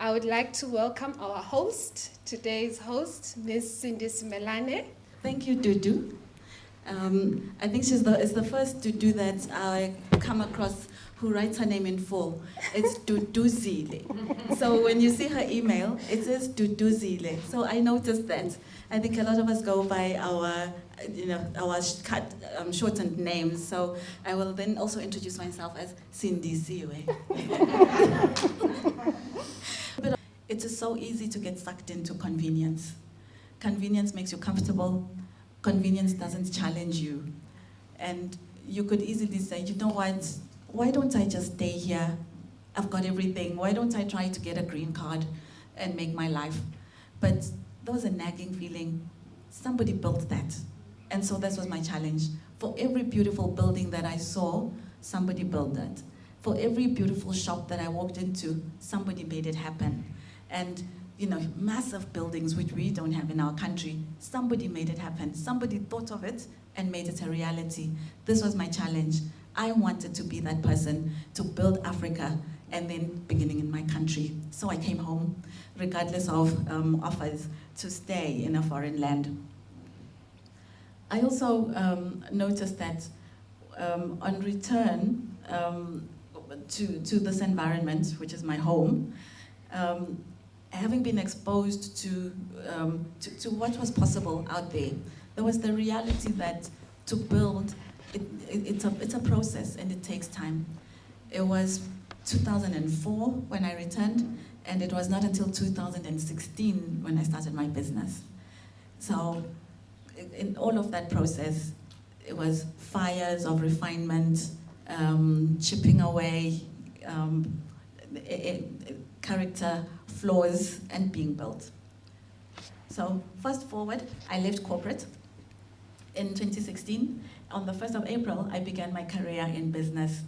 I would like to welcome our host, today's host, Ms. Sindi Simelane. Thank you, Dudu. I think it's the first Dudu that I come across who writes her name in full. It's Duduzile. So when you see her email, it says Duduzile. So I noticed that. I think a lot of us go by our shortened names. So I will then also introduce myself as Sindi Simelane. But it is so easy to get sucked into convenience. Convenience makes you comfortable. Convenience doesn't challenge you. And you could easily say, you know what, why don't I just stay here? I've got everything. Why don't I try to get a green card and make my life? But there was a nagging feeling. Somebody built that. And so that was my challenge. For every beautiful building that I saw, somebody built that. For every beautiful shop that I walked into, somebody made it happen. And massive buildings which we don't have in our country, somebody made it happen. Somebody thought of it and made it a reality. This was my challenge. I wanted to be that person to build Africa and then beginning in my country. So I came home, regardless of offers to stay in a foreign land. I also noticed that on return to this environment, which is my home, having been exposed to what was possible out there was the reality that to build, it's a process and it takes time. It was 2004 when I returned, and it was not until 2016 when I started my business. So in all of that process, it was fires of refinement, chipping away, character flaws, and being built. So fast forward, I left corporate in 2016. On the 1st of April, I began my career in business.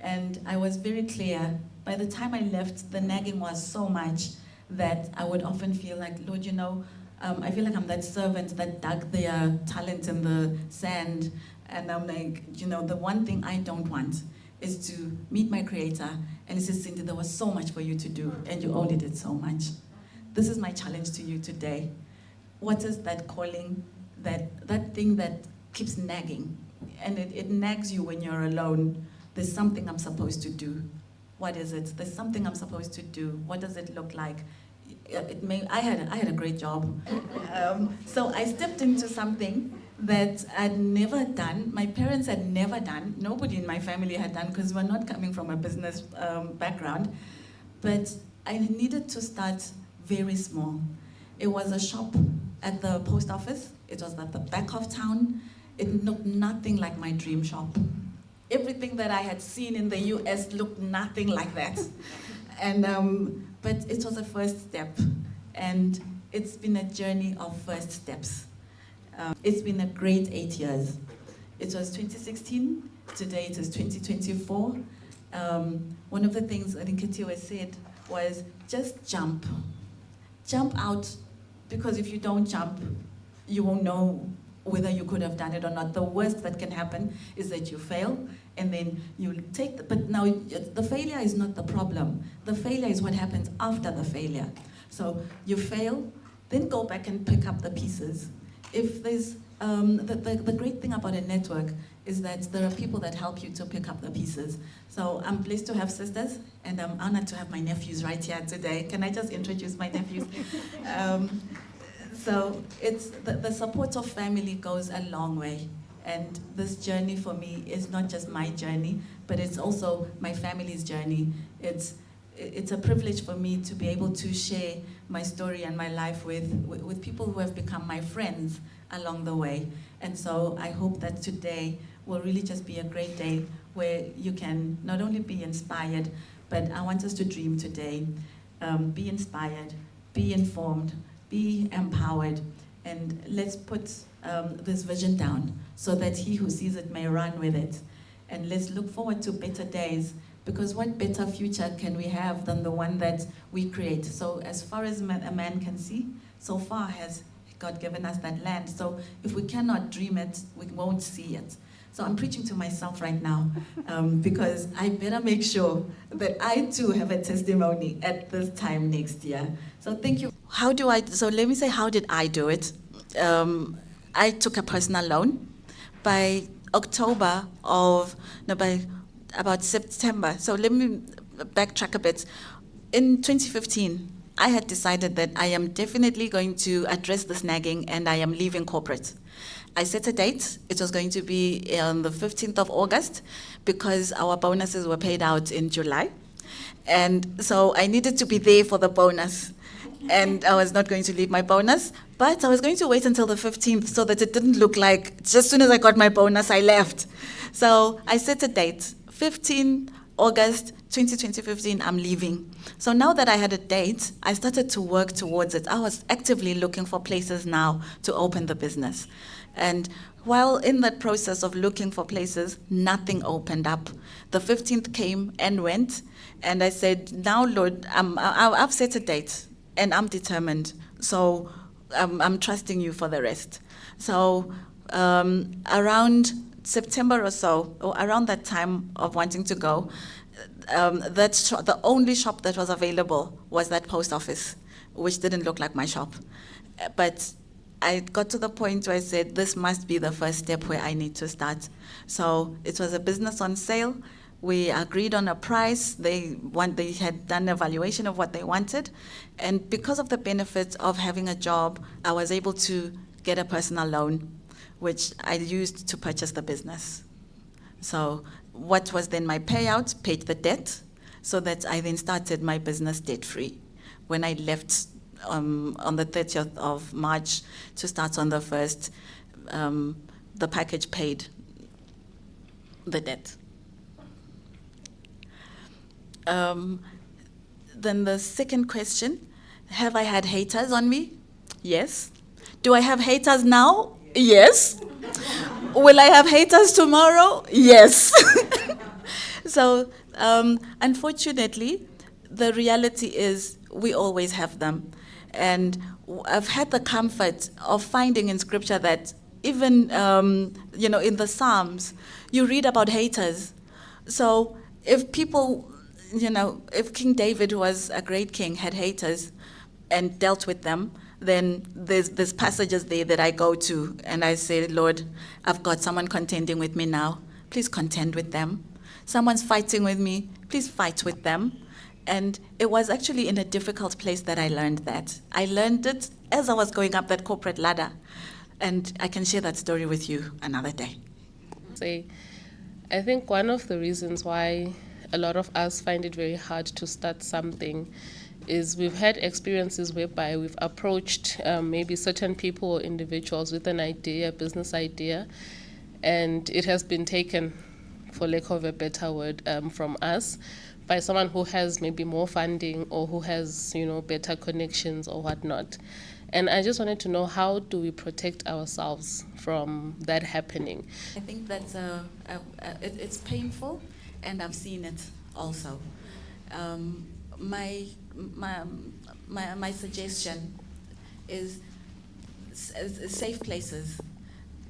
And I was very clear, by the time I left, the nagging was so much that I would often feel like, Lord, I feel like I'm that servant that dug their talent in the sand. And I'm like, the one thing I don't want is to meet my creator and he says, Cindy, there was so much for you to do and you only did so much. This is my challenge to you today. What is that calling, that thing that keeps nagging? And it nags you when you're alone. There's something I'm supposed to do. What is it? There's something I'm supposed to do. What does it look like? I had a great job. So I stepped into something that I'd never done, my parents had never done, nobody in my family had done, because we're not coming from a business background. But I needed to start very small. It was a shop at the post office. It was at the back of town. It looked nothing like my dream shop. Everything that I had seen in the US looked nothing like that. But it was a first step. And it's been a journey of first steps. It's been a great 8 years. It was 2016, today it is 2024. One of the things I think Ketiwe said was just jump. Jump out, because if you don't jump, you won't know whether you could have done it or not. The worst that can happen is that you fail, and then you take but now the failure is not the problem. The failure is what happens after the failure. So you fail, then go back and pick up the pieces. If there's, the great thing about a network is that there are people that help you to pick up the pieces. So I'm blessed to have sisters, and I'm honored to have my nephews right here today. Can I just introduce my nephews? So it's the support of family goes a long way. And this journey for me is not just my journey, but it's also my family's journey. It's a privilege for me to be able to share my story and my life with people who have become my friends along the way. And so I hope that today will really just be a great day where you can not only be inspired, but I want us to dream today. Be inspired, be informed, be empowered, and let's put this vision down so that he who sees it may run with it. And let's look forward to better days, because what better future can we have than the one that we create? So as far as a man can see, so far has God given us that land. So if we cannot dream it, we won't see it. So I'm preaching to myself right now because I better make sure that I too have a testimony at this time next year. So thank you. So let me say, how did I do it? I took a personal loan by by about September. So let me backtrack a bit. In 2015, I had decided that I am definitely going to address this nagging and I am leaving corporate. I set a date. It was going to be on the 15th of August because our bonuses were paid out in July. And so I needed to be there for the bonus. And I was not going to leave my bonus, but I was going to wait until the 15th so that it didn't look like just as soon as I got my bonus, I left. So I set a date, 15 August 2015, I'm leaving. So now that I had a date, I started to work towards it. I was actively looking for places now to open the business. And while in that process of looking for places, nothing opened up. The 15th came and went, and I said, now, Lord, I've set a date, and I'm determined. So I'm trusting you for the rest. So around September or so, or around that time of wanting to go, the only shop that was available was that post office, which didn't look like my shop. But I got to the point where I said, this must be the first step where I need to start. So it was a business on sale. We agreed on a price. They had done an evaluation of what they wanted. And because of the benefits of having a job, I was able to get a personal loan, which I used to purchase the business. So what was then my payout? Paid the debt, so that I then started my business debt-free. When I left on the 30th of March to start on the 1st, the package paid the debt. Then the second question, have I had haters on me? Yes. Do I have haters now? Yes. Will I have haters tomorrow? Yes. So, unfortunately, the reality is we always have them. And I've had the comfort of finding in Scripture that even, in the Psalms, you read about haters. So if people, if King David, who was a great king, had haters and dealt with them, then there's passages there that I go to and I say, Lord, I've got someone contending with me now. Please contend with them. Someone's fighting with me. Please fight with them. And it was actually in a difficult place that I learned that. I learned it as I was going up that corporate ladder. And I can share that story with you another day. I think one of the reasons why a lot of us find it very hard to start something is we've had experiences whereby we've approached maybe certain people or individuals with an idea, a business idea, and it has been taken, for lack of a better word, from us by someone who has maybe more funding or who has, better connections or whatnot. And I just wanted to know, how do we protect ourselves from that happening? I think that's it's painful, and I've seen it also. My suggestion is safe places.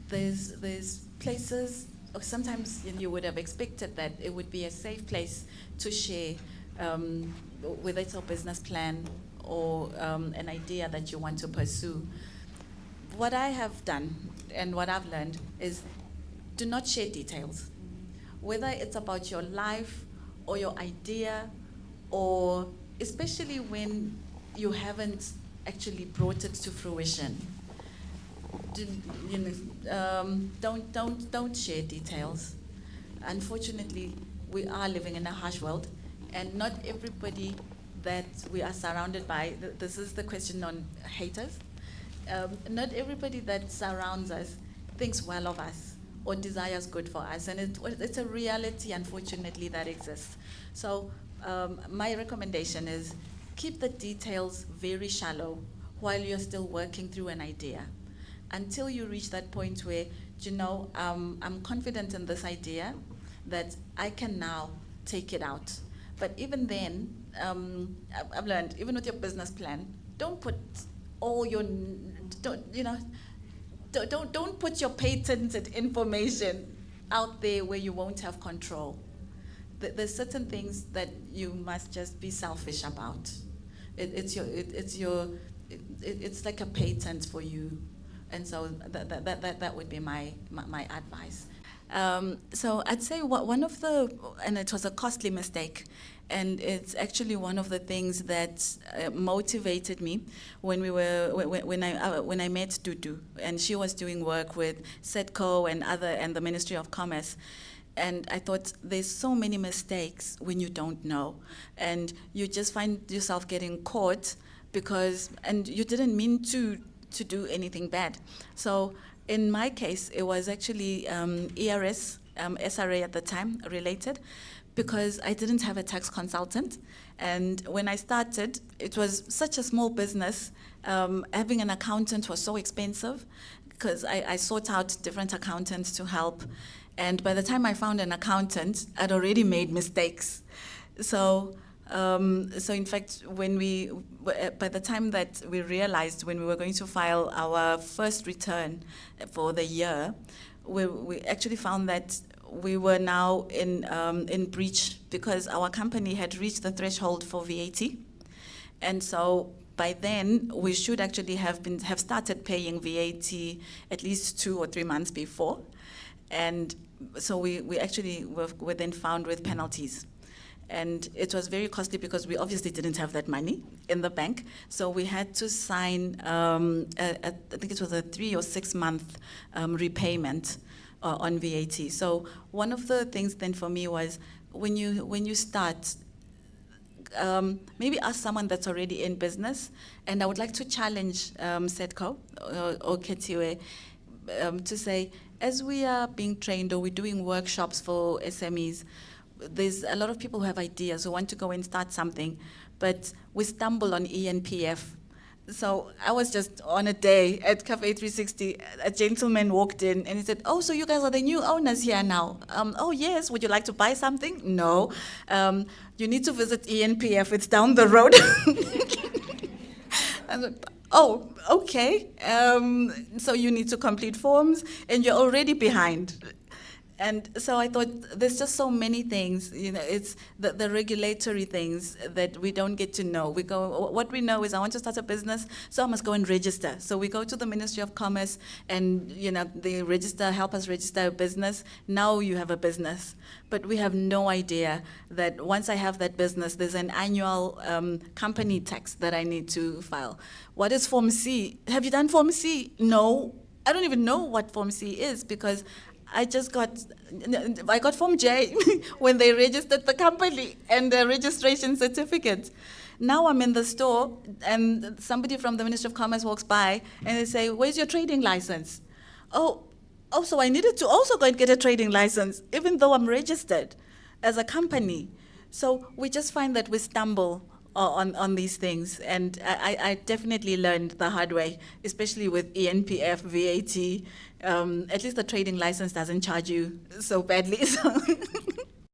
There's places, or sometimes you would have expected that it would be a safe place to share, whether it's a business plan or an idea that you want to pursue. What I have done and what I've learned is do not share details. Whether it's about your life or your idea, or especially when you haven't actually brought it to fruition. Don't share details. Unfortunately, we are living in a harsh world, and not everybody that we are surrounded by, this is the question on haters, not everybody that surrounds us thinks well of us or desires good for us, and it's a reality, unfortunately, that exists. So my recommendation is keep the details very shallow while you're still working through an idea, until you reach that point where, I'm confident in this idea that I can now take it out. But even then, I've learned, even with your business plan, don't put all your, don't put your patented information out there where you won't have control. There's certain things that you must just be selfish about. It's like a patent for you, and so that would be my advice. So I'd say one of and it was a costly mistake, and it's actually one of the things that motivated me when I met Dudu, and she was doing work with SEDCO and the Ministry of Commerce. And I thought, there's so many mistakes when you don't know, and you just find yourself getting caught and you didn't mean to do anything bad. So in my case, it was actually ERS, SRA at the time, related, because I didn't have a tax consultant. And when I started, it was such a small business. Having an accountant was so expensive, because I sought out different accountants to help. And by the time I found an accountant, I'd already made mistakes. So in fact, by the time that we realized when we were going to file our first return for the year, we actually found that we were now in breach, because our company had reached the threshold for VAT. And so by then, we should actually have started paying VAT at least 2 or 3 months before. And so we actually were then found with penalties. And it was very costly, because we obviously didn't have that money in the bank. So we had to sign, I think it was a 3 or 6 month repayment on VAT. So one of the things then for me was, when you start, maybe ask someone that's already in business. And I would like to challenge SEDCO or Ketiwe to say, as we are being trained or we're doing workshops for SMEs, there's a lot of people who have ideas, who want to go and start something, but we stumble on ENPF. So I was just on a day at Cafe 360, a gentleman walked in and he said, "Oh, so you guys are the new owners here now? Oh yes, would you like to buy something?" "No, you need to visit ENPF, it's down the road." I was like, "Oh, okay. So you need to complete forms and you're already behind." And so I thought, there's just so many things, it's the regulatory things that we don't get to know. What we know is, I want to start a business, so I must go and register. So we go to the Ministry of Commerce and, they help us register a business. Now you have a business. But we have no idea that once I have that business, there's an annual company tax that I need to file. What is Form C? Have you done Form C? No. I don't even know what Form C is, because I got Form J when they registered the company and the registration certificate. Now I'm in the store and somebody from the Ministry of Commerce walks by and they say, "Where's your trading license?" Oh, so I needed to also go and get a trading license, even though I'm registered as a company. So we just find that we stumble on these things, and I definitely learned the hard way, especially with ENPF, VAT. At least the trading license doesn't charge you so badly. So